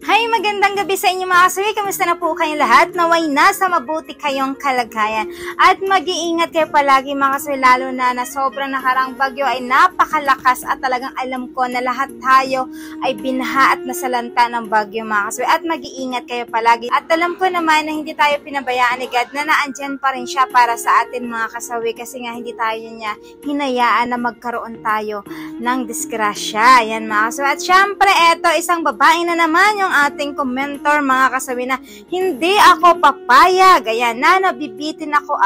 Hi, magandang gabi sa inyo mga kasawi. Kamusta na po kayong lahat? Naway nasa mabuti kayong kalagayan. At mag-iingat kayo palagi mga kasawi, lalo na sobrang nakarang bagyo ay napakalakas at talagang alam ko na lahat tayo ay binaha at nasalanta ng bagyo mga kasawi. At mag-iingat kayo palagi. At alam ko naman na hindi tayo pinabayaan ni God na naandyan pa rin siya para sa atin mga kasawi, kasi nga hindi tayo niya hinayaan na magkaroon tayo ng disgrasya. Yan mga kasawi. At syempre, eto, isang babae na naman yung ating commentor mga kasawi na hindi ako papayag. Ayan, na nabibitin ako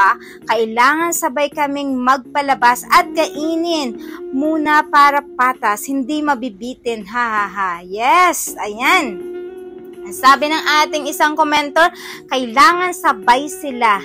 kailangan sabay kaming magpalabas at kainin muna para patas, hindi mabibitin, ha. Yes, ayan. Sabi ng ating isang commentor, kailangan sabay sila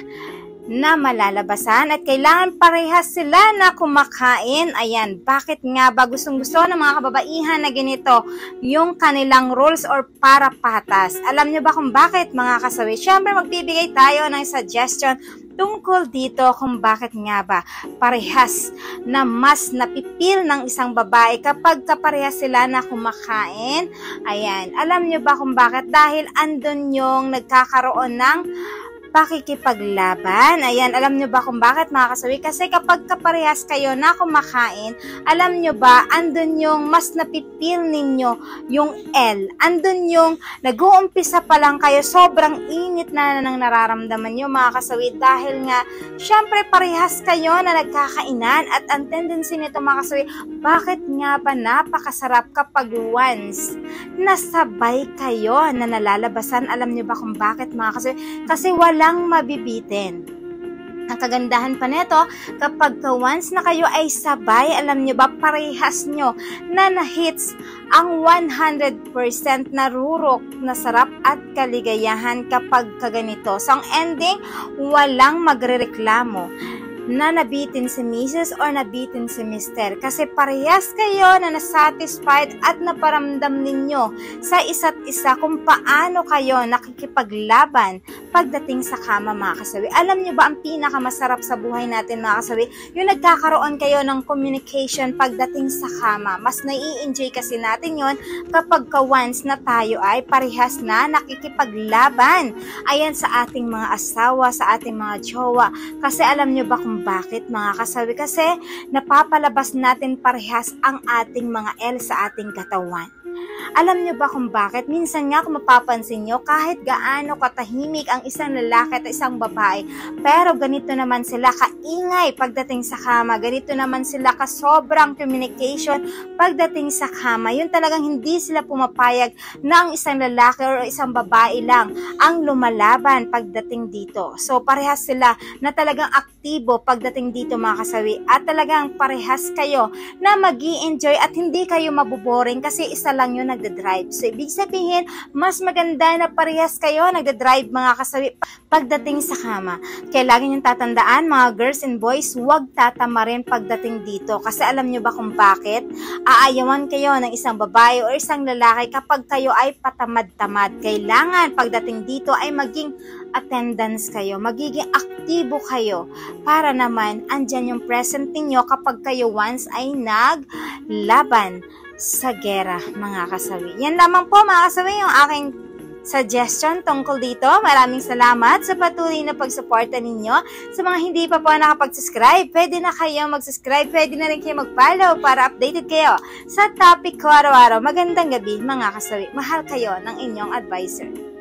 na malalabasan at kailangan parehas sila na kumakain. Ayan, bakit nga ba gustong-gusto ng mga kababaihan na ganito yung kanilang rules or para patas? Alam nyo ba kung bakit mga kasawi? Siyempre magbibigay tayo ng suggestion tungkol dito kung bakit nga ba parehas na mas napipil ng isang babae kapag kaparehas sila na kumakain. Ayan, alam nyo ba kung bakit? Dahil andun yung nagkakaroon ng pakikipaglaban. Ayan, alam nyo ba kung bakit mga kasawi? Kasi kapag kaparehas kayo na kumakain, alam nyo ba, andun yung mas napipil ninyo yung L. Andun yung nag-uumpisa pa lang kayo, sobrang init na nang nararamdaman nyo mga kasawi, dahil nga, syempre parehas kayo na nagkakainan at ang tendency nito mga kasawi, bakit nga ba napakasarap kapag once nasabay kayo na nalalabasan? Alam nyo ba kung bakit mga kasawi? Kasi walang mabibitin. Ang kagandahan pa nito, kapag once na kayo ay sabay, alam nyo ba, parehas nyo na na-hits ang 100% na rurok na sarap at kaligayahan kapag kaganito. So, ang ending, walang magrereklamo na nabitin si Mrs. or nabitin si Mr. Kasi parehas kayo na nasatisfied at naparamdam ninyo sa isa't isa kung paano kayo nakikipaglaban pagdating sa kama mga kasawi. Alam nyo ba ang pinakamasarap sa buhay natin mga kasawi? Yung nagkakaroon kayo ng communication pagdating sa kama. Mas nai-enjoy kasi natin yon kapag once na tayo ay parehas na nakikipaglaban. Ayan, sa ating mga asawa, sa ating mga jowa. Kasi alam nyo ba kung bakit mga kasawi? Kasi napapalabas natin parehas ang ating mga L sa ating katawan. Alam nyo ba kung bakit? Minsan nga kung mapapansin nyo, kahit gaano katahimik ang isang lalaki at isang babae, pero ganito naman sila kaingay pagdating sa kama, ganito naman sila kasobrang communication pagdating sa kama. Yun talagang hindi sila pumapayag na ang isang lalaki o isang babae lang ang lumalaban pagdating dito. So parehas sila na talagang aktibo pagdating dito mga kasawi, at talagang parehas kayo na mag-i-enjoy at hindi kayo mabuboring kasi isa lang yun nagdadrive. So, ibig sabihin, mas maganda na parehas kayo nagdadrive mga kasawi pagdating sa kama. Kaya lagi niyong tatandaan mga girls and boys, huwag tatama rin pagdating dito. Kasi alam niyo ba kung bakit? Aayawan kayo ng isang babae o isang lalaki kapag kayo ay patamad-tamad. Kailangan pagdating dito ay maging attendance kayo, magiging aktibo kayo para naman andyan yung present niyo kapag kayo once ay naglaban sa gera mga kasawi. Yan lamang po mga kasawi yung aking suggestion tungkol dito. Maraming salamat sa patuloy na pagsuporta ninyo. Sa mga hindi pa po nakapag-subscribe, pwede na kayo mag-subscribe, pwede na rin kayo mag-follow para updated kayo sa topic ko araw-araw. Magandang gabi mga kasawi. Mahal kayo ng inyong advisor.